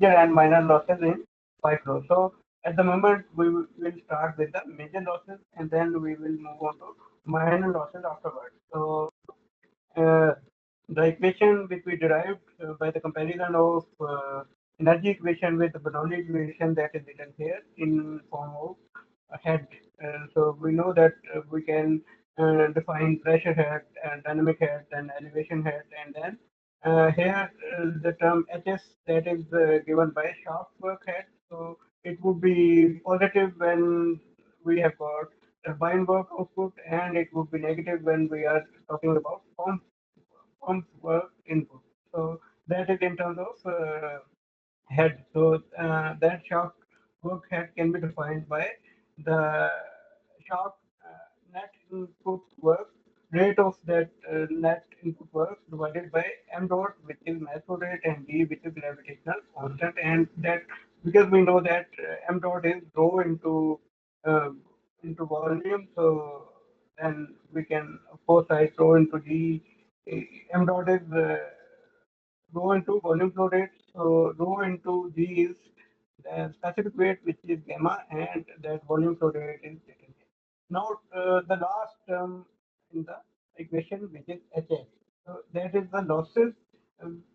major and minor losses in pipe flow. So at the moment will start with the major losses and then we will move on to minor losses afterwards. So uh, the equation which we derived by the comparison of energy equation with the Bernoulli equation that is written here in form of a head. So we know that we can define pressure head and dynamic head and elevation head, and then here the term HS that is given by shaft work head. So it would be positive when we have got turbine work output, and it would be negative when we are talking about work input. So that is in terms of head. So that shaft work head can be defined by the shaft net input work rate of that net input work divided by m dot, which is mass flow rate, and d, which is gravitational constant. And that because we know that m dot is rho uh, into volume, so then we can of course write rho into d. M dot is rho into volume flow rate. So rho into G is the specific weight, which is gamma, and that volume flow rate is written here. Now the last term in the equation, which is HF. So that is the losses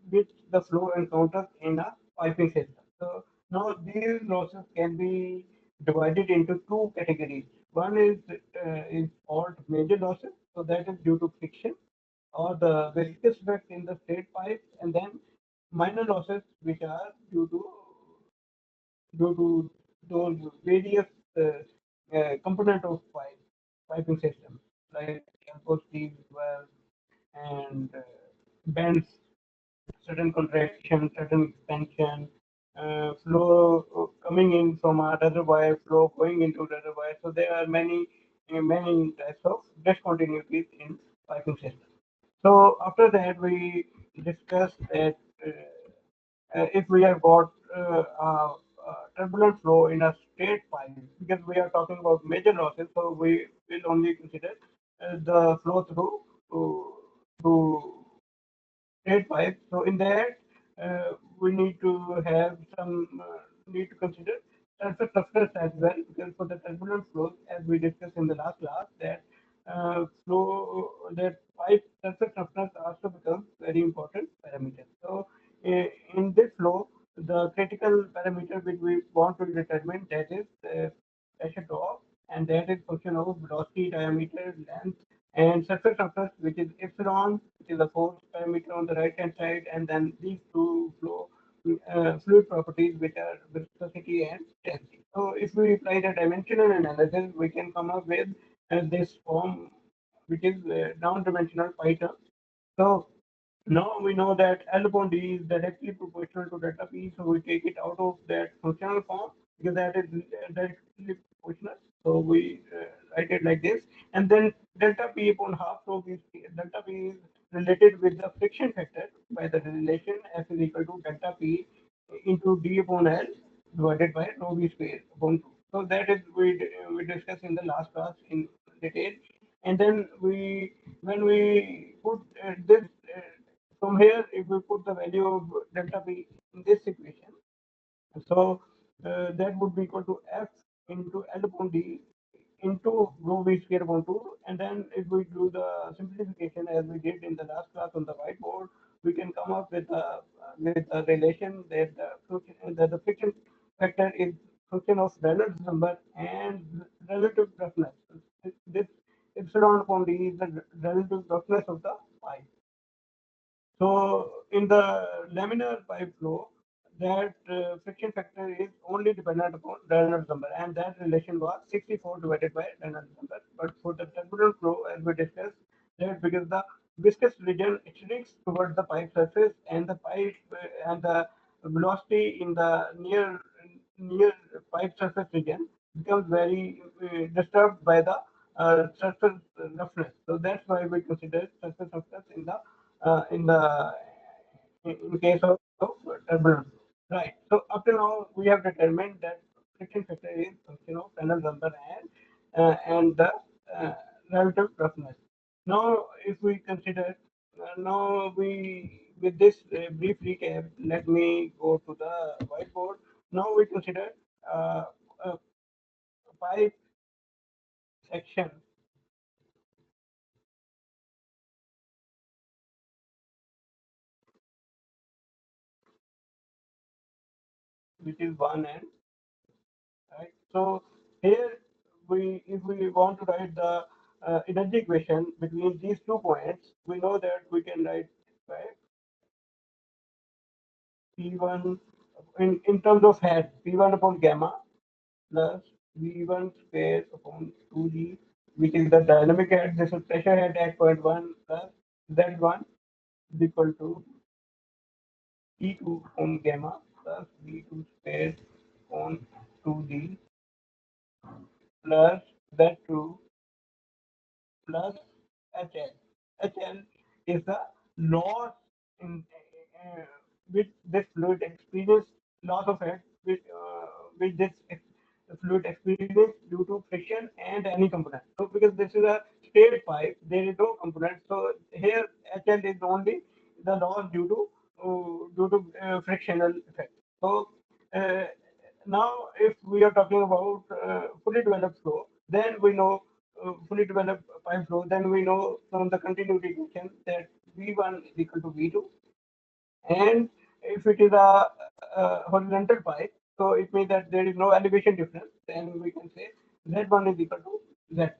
which the flow encounters in a piping system. So now these losses can be divided into two categories. One is called major losses. So that is due to friction or the viscous effect in the straight pipe, and then minor losses which are due to those various component of piping system like elbow steel valve and bends, certain contraction, certain expansion, flow coming in from a reservoir, flow going into reservoir. So there are many types of discontinuities in piping system. So after that, we discussed that if we have got turbulent flow in a straight pipe, because we are talking about major losses, so we will only consider the flow through straight pipe. So in that, we need to have some need to consider surface toughness as well, because for the turbulent flows, as we discussed in the last class, that pipe surface toughness also becomes very important parameter. So in this flow, the critical parameter which we want to determine, that is pressure drop, and that is function of velocity, diameter, length, and surface toughness, which is epsilon, which is the force parameter on the right hand side, and then these two fluid properties, which are viscosity and density. So if we apply the dimensional analysis, we can come up with this form, which is non-dimensional pi term. So now we know that L upon D is directly proportional to delta P, so we take it out of that functional form because that is directly proportional. So we write it like this, and then delta P upon half rho V square. Delta P is related with the friction factor by the relation F is equal to delta P into D upon L divided by rho V square upon 2. So that is we discussed in the last class in detail, and then when we put this from here, if we put the value of delta p in this equation, so that would be equal to f into L upon d into rho v square upon 2. And then if we do the simplification as we did in the last class on the whiteboard, we can come up with a relation that the friction factor is function of Reynolds number and relative roughness. This epsilon upon d is the relative roughness of the pipe. So in the laminar pipe flow, that friction factor is only dependent upon Reynolds number, and that relation was 64 divided by Reynolds number. But for the turbulent flow, as we discussed, that because the viscous region shrinks towards the pipe surface, and the pipe and the velocity in the near pipe surface region becomes very disturbed by the surface roughness. So that's why we consider surface roughness in the in case of turbulence. Right. So up to now we have determined that friction factor is function of Reynolds number and the relative roughness. Now, if we consider, now with this brief recap, let me go to the whiteboard. Now we consider uh, a pipe section, which is one end, right? So here if we want to write the energy equation between these 2 points, we know that we can write, right, P1 in terms of head, P1 upon gamma plus V1 square upon 2G, which is the dynamic head. This is pressure head at point 1 plus Z1 is equal to T2 on gamma plus V2 square on 2G plus Z2 plus HL. HL is the loss in which this fluid experience loss of head which this fluid experience due to friction and any component. So because this is a straight pipe, there is no component. So here HL is only the loss due to frictional effect. So uh, now if we are talking about fully developed flow, then we know fully developed pipe flow, then we know from the continuity equation that V1 is equal to V2. And if it is a horizontal pipe, so it means that there is no elevation difference, then we can say Z1 is equal to Z2,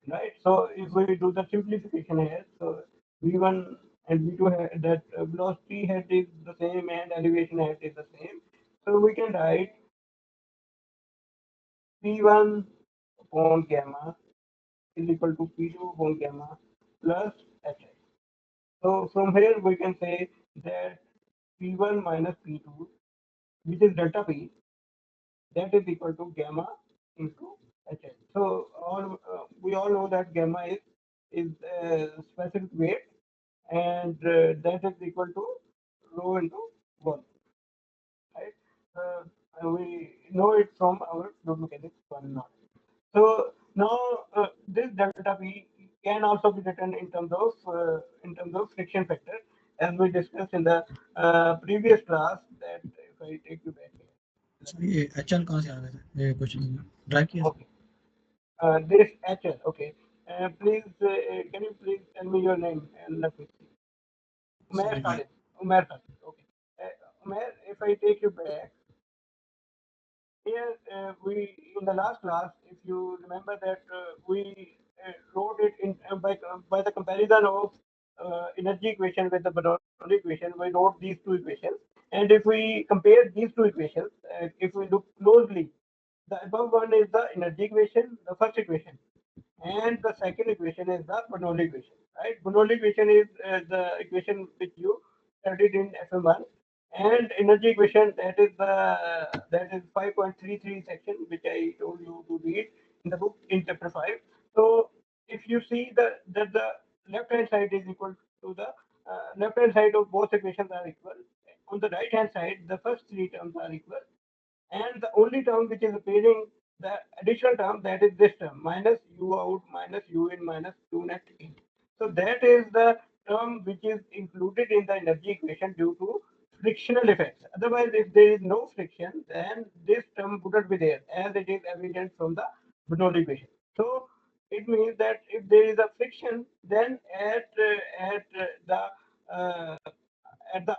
right? So if we do the simplification here, so V1 and V2 head, that velocity head is the same and elevation head is the same. So we can write P1 upon gamma is equal to P2 upon gamma plus HI. So from here we can say that P1 minus P2, which is delta P, that is equal to gamma into HI. So we all know that gamma is specific weight, and that is equal to rho into 1, right? We know it from our fluid mechanics 1 knowledge. So now this delta P can also be written in terms of friction factor, as we discussed in the previous class. That if I take you back here. Sir ये HL कहाँ से आ गया था ये question drive किया था Okay, this HL. Okay, please can you please tell me your name and let me see. Umair sorry भाई Khalid. Umair Khalid. Okay, Umair, if I take you back. Here, we in the last class, if you remember that we wrote it by the comparison of energy equation with the Bernoulli equation. We wrote these two equations, and if we compare these two equations, if we look closely, the above one is the energy equation, the first equation, and the second equation is the Bernoulli equation. Right? Bernoulli equation is the equation which you studied in FM1, and energy equation, that is 5.33 section, which I told you to read in the book in chapter 5. So if you see that the left hand side is equal to the left hand side of both equations are equal. On the right hand side, the first three terms are equal, and the only term which is appearing, the additional term, that is this term, minus u out minus u in minus u net in. So that is the term which is included in the energy equation due to frictional effects. Otherwise, if there is no friction, then this term wouldn't be there, as it is evident from the Bernoulli equation. So it means that if there is a friction, then uh, at the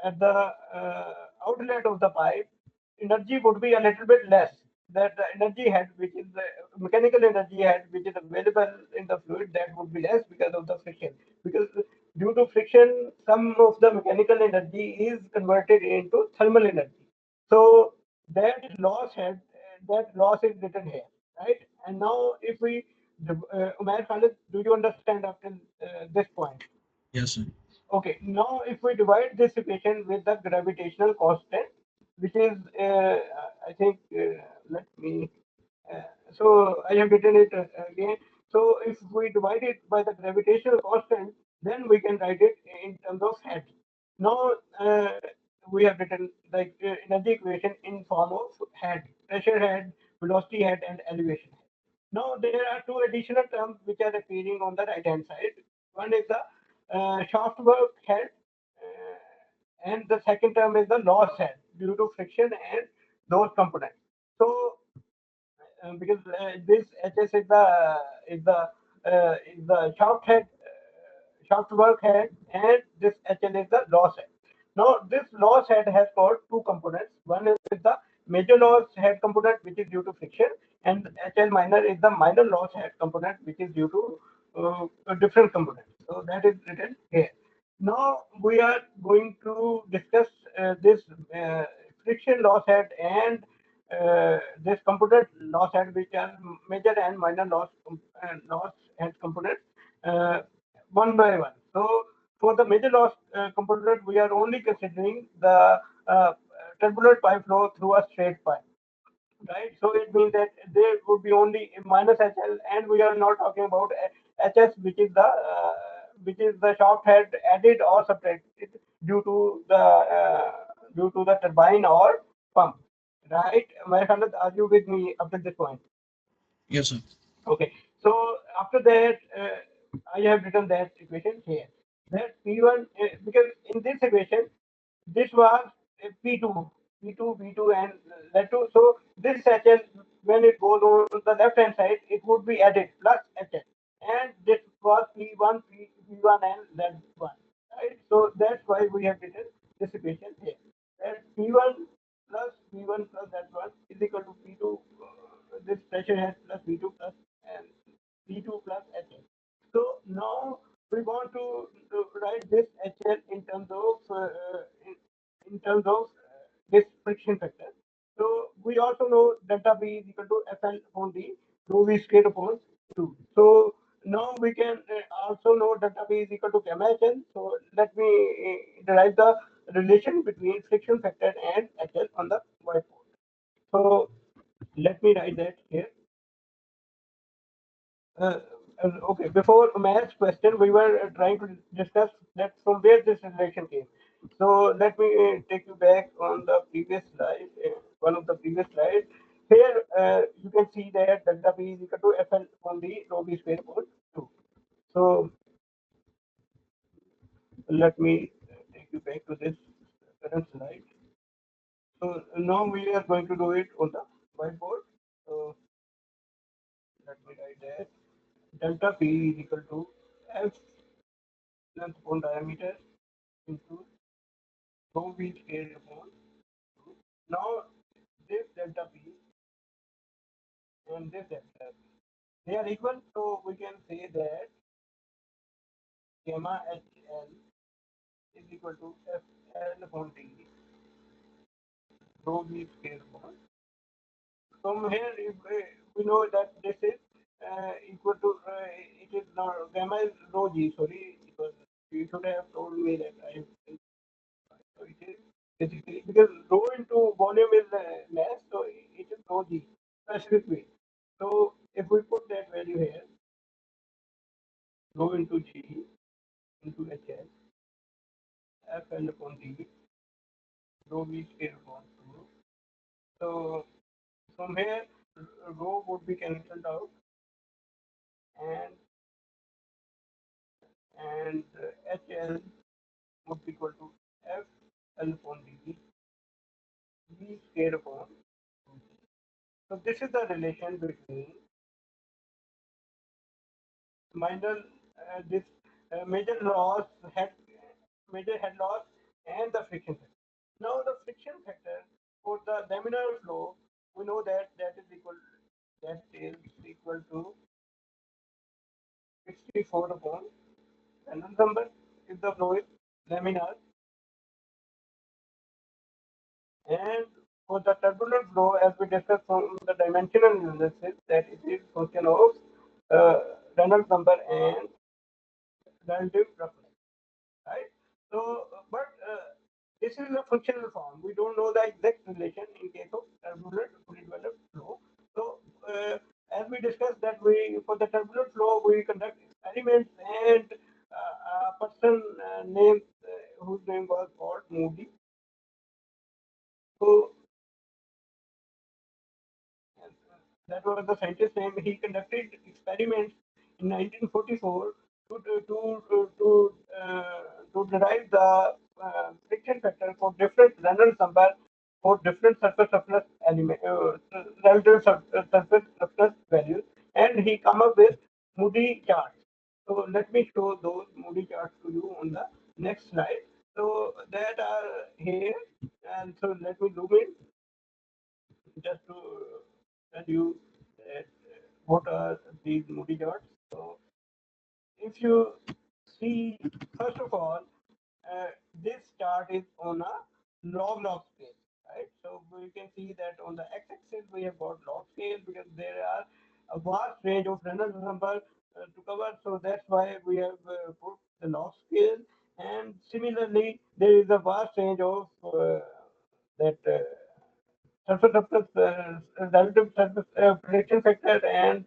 at the outlet of the pipe, energy would be a little bit less. That the energy head, which is the mechanical energy head, which is available in the fluid, that would be less because of the friction. Because due to friction, some of the mechanical energy is converted into thermal energy. So that loss is written here, right? And now, if we, Umair Khalid, do you understand up till this point? Yes sir Okay, now if we divide this equation with the gravitational constant, which is, I think, let me, uh, so I have written it again. So if we divide it by the gravitational constant, then we can write it in terms of head. Now we have written the energy equation in form of head, pressure head, velocity head, and elevation head. Now there are two additional terms which are appearing on the right hand side. One is the shaft work head, and the second term is the loss head due to friction and those components. So because this HS is the shaft head, shaft work head, and this HL is the loss head. Now this loss head has got two components. One is the major loss head component, which is due to friction, and HL minor is the minor loss head component, which is due to a different component. So that is written here. Now we are going to discuss this uh, friction loss head and this component loss head, which are major and minor loss head components, uh, one by one. So for the major loss component, we are only considering the turbulent pipe flow through a straight pipe, right? So it means that there would be only minus HL, and we are not talking about HS, which is the shaft head added or subtracted due to the turbine or pump, right? My Khalid, are you with me up to this point? Yes, sir. Okay, so after that, I have written that equation here. That P1, because in this equation, this was P2, P2, P2, and Z2. So this HL, when it goes on the left hand side, it would be added plus HL. And this was P1, P1, and Z1. Right? So that's why we have written this equation here. That P1 plus P1 plus Z1 is equal to P2, this pressure head plus P2 plus and P2 plus HL. So now we want to write this HL in terms of this friction factor. So we also know delta V is equal to Fl upon D, rho V squared upon 2. So now we can also know delta V is equal to gamma HL. So let me derive the relation between friction factor and HL on the whiteboard. So let me write that here. Uh, okay, before maths question, we were trying to discuss that from where this relation came. So let me take you back on the previous slide, one of the previous slides. Here you can see that delta P is equal to Fl on the rho B square upon 2. So let me take you back to this current slide. So now we are going to do it on the whiteboard. So let me write that delta P is equal to F length upon diameter into rho v squared upon 2. Now this delta p and this delta p, they are equal, so we can say that gamma hl is equal to fl upon d rho v squared upon. From here, if we know that this is equal to it is not gamma is rho g. Sorry, because you should have told me that I. So it is basically because rho into volume is mass, so it is rho g specific weight. So if we put that value here, rho into g into hs, fl upon d, rho v square upon 2. So from here, rho would be cancelled out, and hl would be equal to f l upon d, v square upon 2. So this is the relation between minor this major loss head major head loss and the friction factor. Now the friction factor for the laminar flow, we know that that is equal to 64 upon Reynolds number if the flow is laminar, and for the turbulent flow, as we discussed from the dimensional analysis, that it is function of uh, Reynolds number and relative roughness, right? So, but this is a functional form. We don't know the exact relation in case of turbulent fully developed flow. So, as we discussed that we for the turbulent flow we conduct experiments, and a person named whose name was called Moody. So that was the scientist name. He conducted experiments in 1944 to derive the friction factor for different Reynolds number for different surface roughness element, relative surface roughness values, and he come up with Moody charts. So let me show those Moody charts to you on the next slide. So that are here, and so let me zoom in just to tell you that what are these Moody charts. So if you see, first of all, uh, this chart is on a log scale, right? So we can see that on the x-axis we have got log scale because there are a vast range of Reynolds number to cover. So that's why we have put the log scale. And similarly, there is a vast range of that surface roughness, relative surface prediction factor, and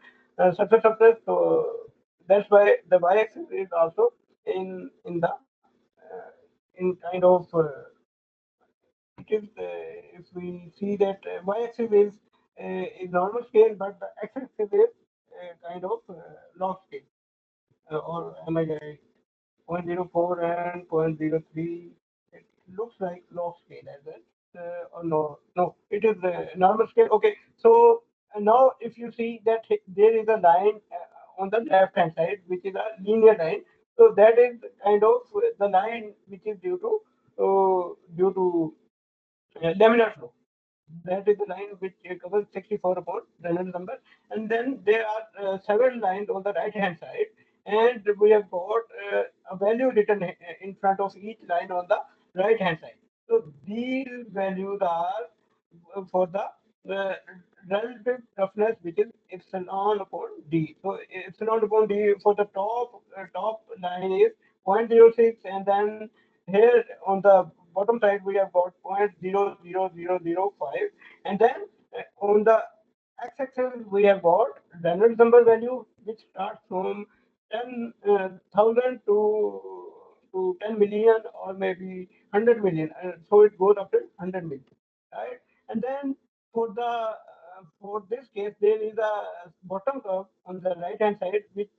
surface roughness. So that's why the y-axis is also in the in kind of it is if we see that y-axis is normal scale, but the x-axis is kind of log scale, or am I right? 0.04 and 0.03. It looks like log scale as well. Or no, no, it is normal scale. Okay, so now if you see that there is a line on the left hand side, which is a linear line. So that is kind of the line which is due to laminar flow. That is the line which covers 64 upon Reynolds number. And then there are several lines on the right hand side. And we have got a value written in front of each line on the right hand side. So these values are for the uh, relative roughness, which is epsilon upon d. So epsilon upon d for the top line is 0.06, and then here on the bottom side we have got 0.00005, and then on the x-axis we have got Reynolds number value, which starts from 10,000 to 10 million or maybe 100 million. So it goes up to 100 million, right? And then for this case, there is a bottom curve on the right hand side, which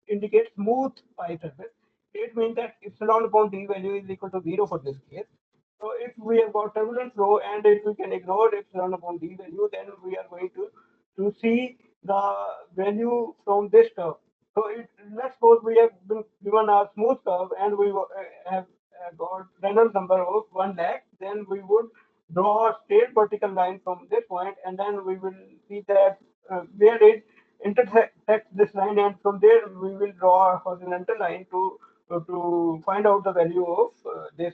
indicates smooth pi surface. It means that epsilon upon d value is equal to zero for this case. So if we have got turbulent flow and if we can ignore epsilon upon d value, then we are going to see the value from this curve. So let's suppose we have been given a smooth curve and we have got Reynolds number of 1 lakh, then we would draw a straight vertical line from this point, and then we will see that where it intersects this line, and from there we will draw a horizontal line to find out the value of this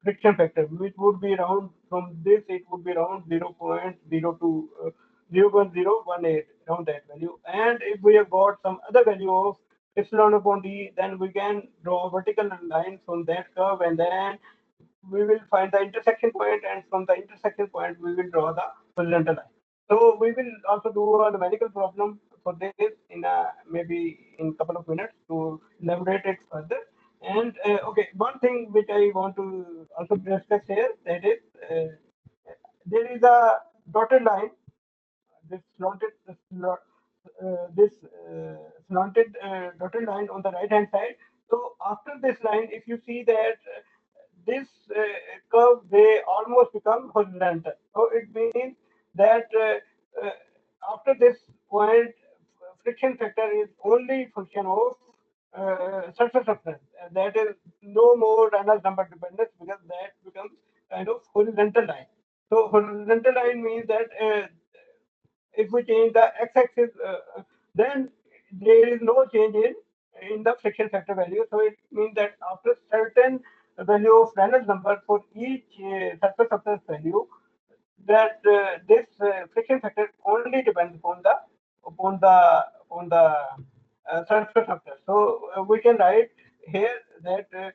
friction factor, which would be around from this, it would be around 0.02, 0.018, around that value. And if we have got some other value of epsilon upon d, then we can draw a vertical line from that curve, and then we will find the intersection point, and from the intersection point we will draw the horizontal line. So we will also do a numerical problem for this in maybe in couple of minutes to elaborate it further. And okay, one thing which I want to also discuss here, that is there is a dotted line, this slanted slanted dotted line on the right hand side. So after this line, if you see that this curve, they almost become horizontal. So it means that uh, after this point, friction factor is only function of surface roughness. That is no more Reynolds number dependence, because that becomes kind of horizontal line. So horizontal line means that if we change the x-axis, then there is no change in the friction factor value. So it means that after certain value of Reynolds number for each surface roughness value, that this friction factor only depends upon the surface roughness. So we can write here that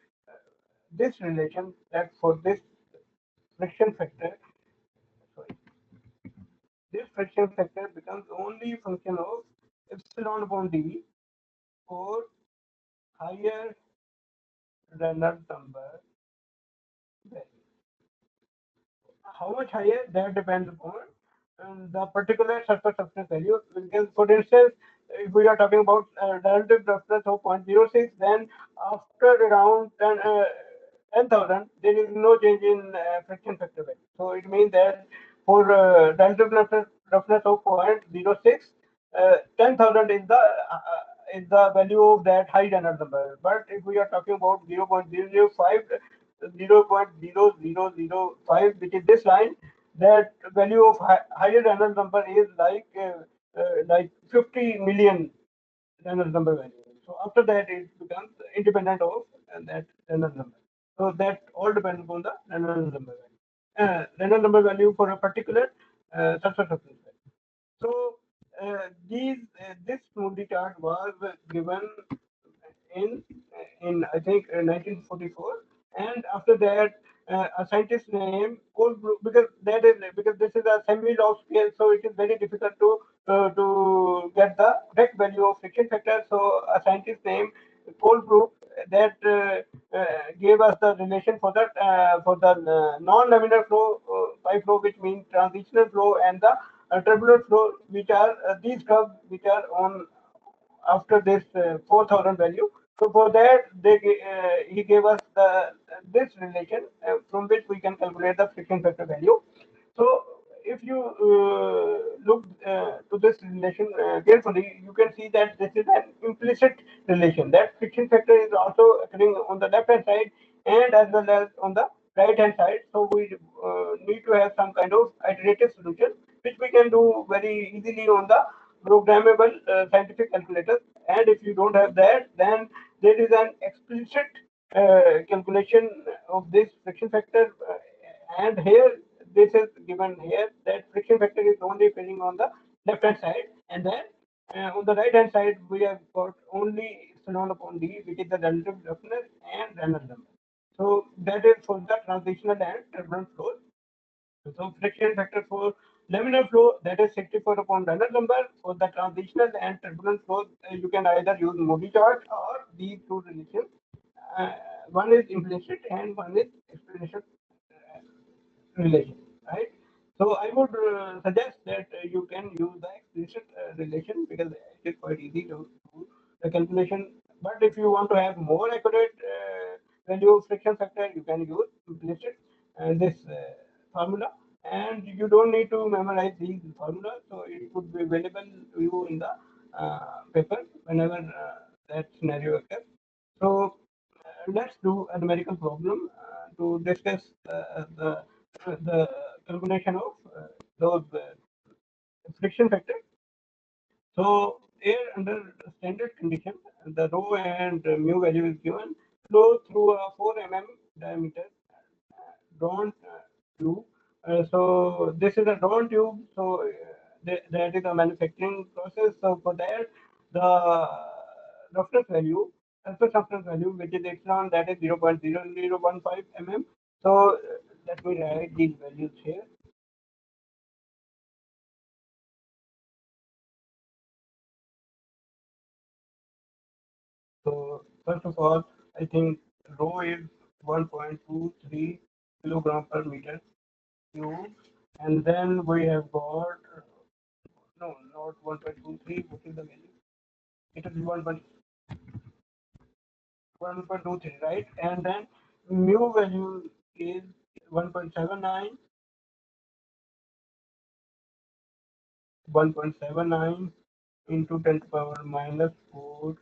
this relation, that for this friction factor, sorry, this friction factor becomes only function of epsilon upon d for higher Reynolds number value. How much higher? That depends upon the particular surface toughness value. Because, for instance, if we are talking about relative toughness of 0.06, then after around 10,000, there is no change in friction factor value. So it means that for relative roughness of 0.06, 10,000 is the value of that high Reynolds number. But if we are talking about 0.005, 0.0005, which is this line, that value of higher Reynolds number is like 50 million Reynolds number value. So after that, it becomes independent of that Reynolds number. So that all depends on the Reynolds number value. Reynolds number value for a particular surface surface value. So this smoothie chart was given in in I think 1944, and after that a scientist named Colebrook, because this is a semi-log scale, so it is very difficult to get the correct value of friction factor. So a scientist named Colebrook that gave us the relation for the non-laminar flow, pipe flow, which means transitional flow, and the turbulent flow, which are these curves which are on after this 4,000 value. So for that, he gave us this relation from which we can calculate the friction factor value. So if you look to this relation carefully, you can see that this is an implicit relation. That friction factor is also occurring on the left hand side and as well as on the right hand side. So we need to have some kind of iterative solution, which we can do very easily on the programmable scientific calculators. And if you don't have that, then there is an explicit calculation of this friction factor. And here, this is given here that friction factor is only appearing on the left hand side. And then on the right hand side, we have got only epsilon upon d, which is the relative roughness and Reynolds number. So that is for the transitional and turbulent flows. So friction factor for laminar flow, that is 64 upon Reynolds number. For the transitional and turbulent flow, you can either use Moody chart or these two relations. Uh, One is implicit and one is explanation relation, right? So I would suggest that you can use the explicit relation because it is quite easy to do the calculation. But if you want to have more accurate value of friction factor, you can use implicit this formula, and you don't need to memorize these formulas. So it would be available to you in the paper whenever that scenario occurs. So let's do a numerical problem to discuss the calculation of those friction factors. So here under standard condition, the rho and mu value is given. Flow through a 4 mm diameter drawn tube. So this is a drawn tube. So that is a manufacturing process. So for that, the roughness value, surface roughness value, which is epsilon, that is 0.0015 mm. So let me write these values here. So first of all, I think rho is 1.23 kilogram per meter cube, and then we have got no, not 1.23. What is the value? It is 1.23, right? And then mu value is 1.79, 1.79 into 10 to the power minus 4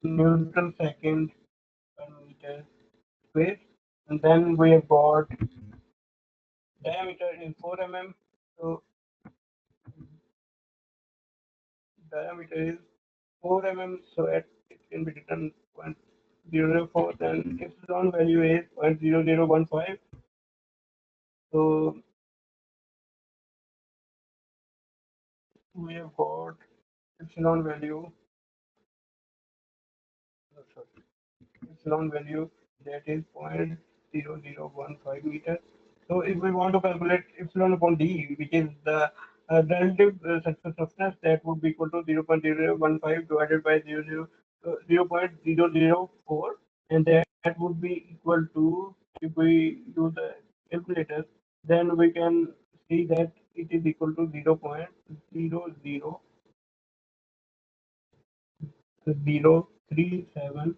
Newton second per meter square. And then we have got diameter in 4 mm. So diameter is 4 mm. So it can be written 0.004. Then epsilon value is 0.0015. So we have got epsilon value, sorry, epsilon value that is 0.0015 meter. So if we want to calculate epsilon upon d, which is the relative surface roughness, that would be equal to 0.0015 divided by 0.004, and that would be equal to, if we do the calculator, then we can see that it is equal to 0.0037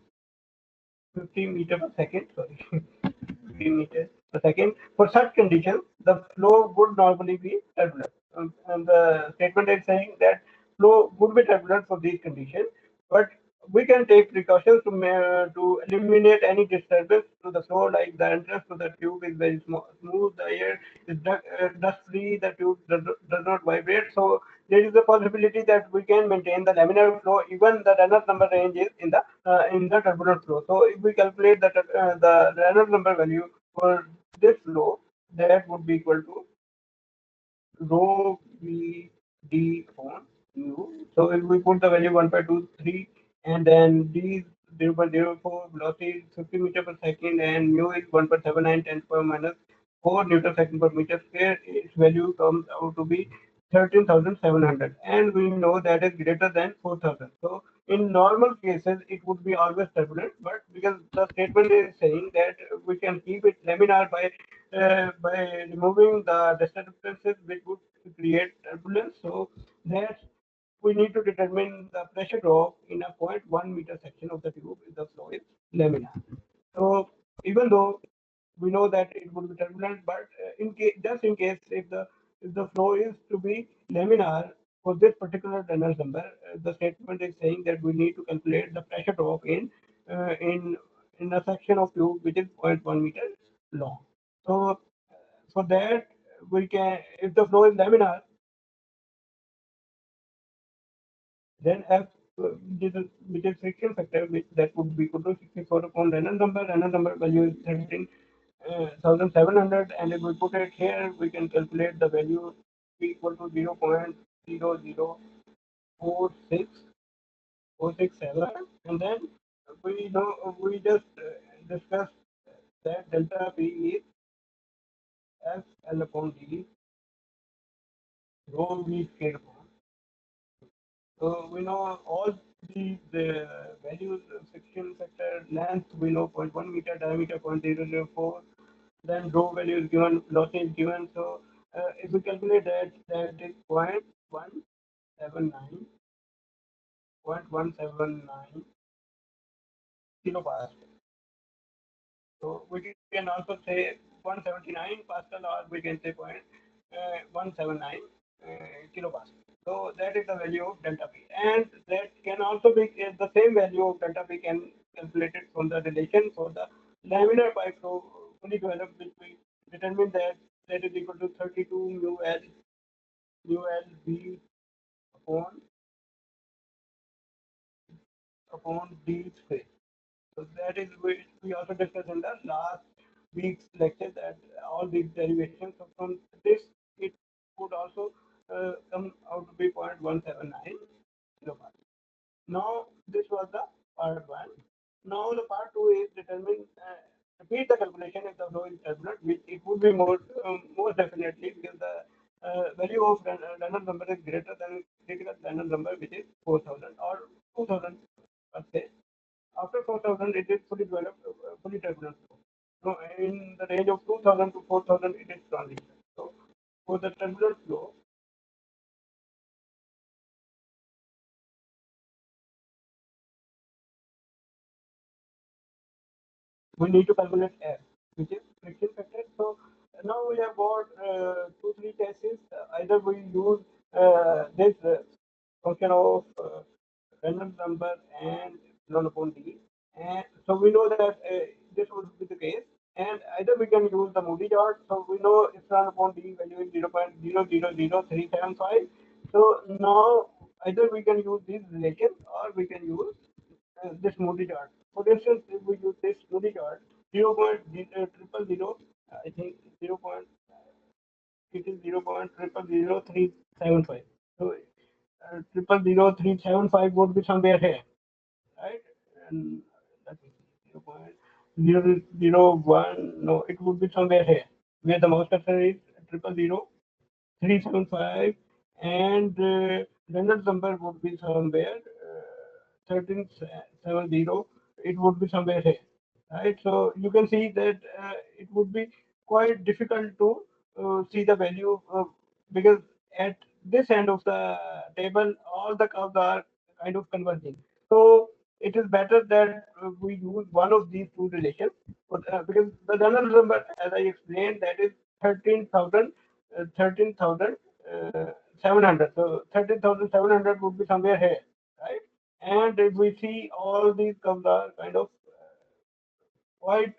15 meter per second, sorry, 15 meters per second. For such conditions, the flow would normally be turbulent. And the statement is saying that flow would be turbulent for these conditions, but we can take precautions to eliminate any disturbance to the flow, like the entrance to the tube is very smooth, the air is dust free, the tube does not vibrate. So there is a possibility that we can maintain the laminar flow even the Reynolds number range is in the turbulent flow. So if we calculate the Reynolds number value for this flow, that would be equal to rho v d upon mu. So if we put the value 1.23 and then d is 0.04, velocity is 50 meter per second, and mu is 1.79 10 to the power minus 4 Newton second per meter square, its value comes out to be 13,700, and we know that is greater than 4,000. So in normal cases, it would be always turbulent, but because the statement is saying that we can keep it laminar by removing the disturbances which would create turbulence. So that we need to determine the pressure drop in a zero point 0.1 meter section of the tube if the flow is laminar. So even though we know that it would be turbulent, but just in case if the flow is to be laminar for this particular Reynolds number, the statement is saying that we need to calculate the pressure drop uh, in in a section of tube which is zero point 0.1 meter long. So for that we can, if the flow is laminar, then F which is friction factor, which that would be equal to 64 upon Reynolds number. Reynolds number value is 13,700, and if we put it here, we can calculate the value be equal to 0.0046467, and then we just discussed that delta P is F L upon D rho V square upon. So we know all the values, friction factor, length, we know zero point 0.1 meter, diameter 0.004, then rho value is given, velocity is given. So if we calculate that, that is 0.179, 0.179 kilopascal. So we can also say 179 Pascal, or we can say 0.179 kilopascal. So that is the value of delta P, and that can also be the same value of delta P can calculated from the relation for the laminar pipe flow fully developed, which we determine that that is equal to 32 mu L V upon D square. So that is we also discussed in the last week's lecture that all these derivations. So from this, it would also come out to be 0.179 kilopascal. Now this was the part one. Now the part two is determine repeat the calculation if the flow is turbulent, which it would be more definitely because the value of Reynolds number is greater than critical Reynolds number, which is 4,000 or 2,000 per se. After 4,000, it is fully developed, fully turbulent flow. So in the range of 2,000 to 4,000, it is transition. So for the turbulent flow, we need to calculate F, which is friction factor. So now we have got two, three cases. Either we use this function of Reynolds number and epsilon upon d, and so we know that this would be the case. And either we can use the Moody chart. So we know epsilon upon d value is 0.000375. So now either we can use these relations or we can use this Moody chart. For instance, if we use this Moody chart, 0.000, I think 0. It is 0.000375. So triple zero three seven five would be somewhere here, right? And let me see, 0.001. No, it would be somewhere here where the mouse cursor is, 0.00375, and Reynolds number would be somewhere 1370. It would be somewhere here, right? So you can see that it would be quite difficult to see the value because at this end of the table, all the curves are kind of converging. So it is better that we use one of these two relations because the general number, as I explained, that is 13,000, 13,700. So 13,700 would be somewhere here, right? And if we see all these curves are kind of quite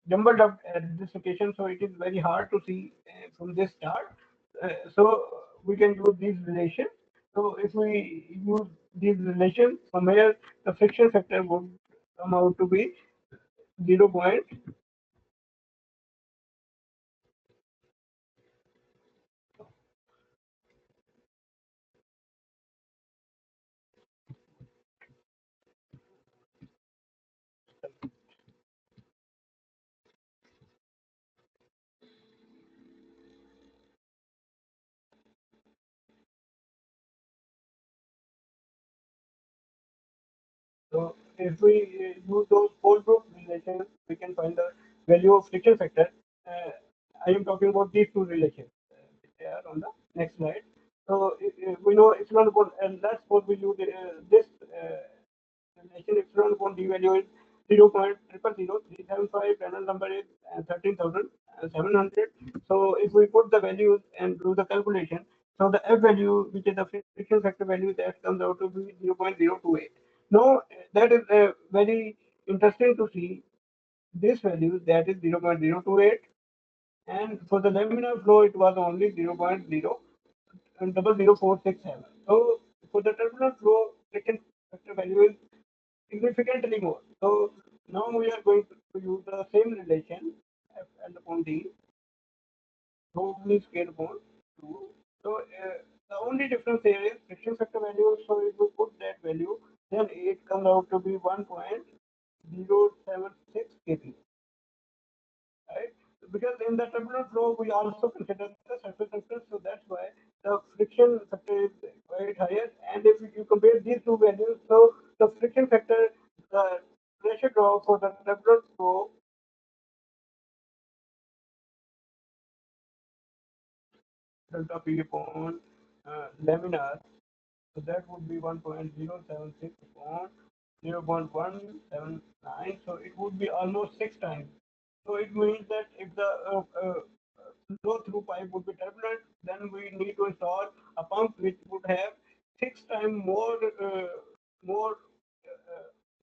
jumbled up at this location, so it is very hard to see from this chart. So we can use these relations. So if we use these relations, from here the friction factor would come out to be 0. So if we use those four group relations, we can find the value of friction factor. Uh, I am talking about these two relations, which are on the next slide. So we know epsilon upon, and let's suppose we use this relation epsilon upon d value is 0.000375, panel number is 13,700. So if we put the values and do the calculation, so the F value, which is the friction factor value, that comes out to be 0.028. Now, that is very interesting to see this value, that is 0.028, and for the laminar flow it was only 0.00467. So for the turbulent flow, friction factor value is significantly more. So now we are going to use the same relation F L upon D, totally scale upon 2. So the only difference here is friction factor value. So if we put that value, then it comes out to be 1.076 kb, right? Because in the turbulent flow, we also consider the surface factor, so that's why the friction factor is quite higher. And if you compare these two values, so the friction factor, the pressure drop for the turbulent flow delta P upon laminar, so that would be 1.076 upon 0.179. So it would be almost 6 times. So it means that if the flow through pipe would be turbulent, then we need to install a pump which would have 6 times more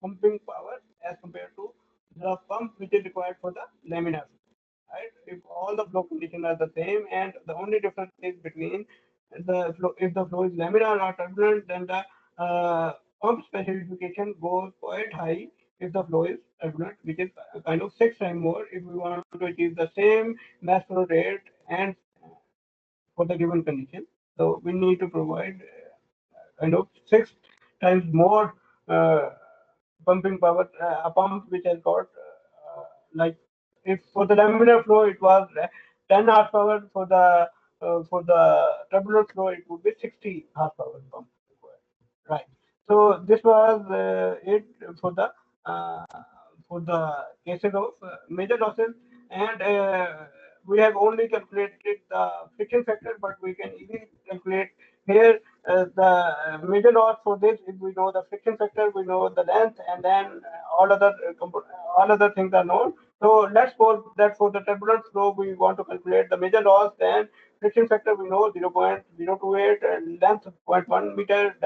pumping power as compared to the pump which is required for the laminar. Right? If all the flow conditions are the same, and the only difference is between the flow, if the flow is laminar or turbulent, then the pump specification goes quite high if the flow is turbulent, which is kind of 6 times more if we want to achieve the same mass flow rate and for the given condition. So we need to provide kind of 6 times more uh, pumping power, a pump which has got like if for the laminar flow it was 10 horsepower, for the turbulent flow it would be 60 horsepower pump required. Right. So this was it for the uh, cases of major losses, and we have only calculated the friction factor, but we can easily calculate here the major loss for this. If we know the friction factor, we know the length, and then all other things are known. So let's suppose that for the turbulent flow, we want to calculate the major loss. Then friction factor we know 0.028, and length 0.1 meter,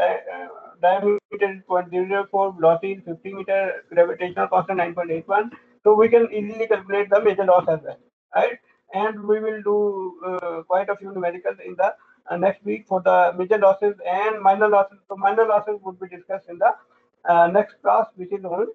diameter is 0.004, velocity is 50 meter, gravitational constant 9.81. So we can easily calculate the major loss as well, right? And we will do quite a few numericals in the next week for the major losses and minor losses. So minor losses would be discussed in the next class, which is on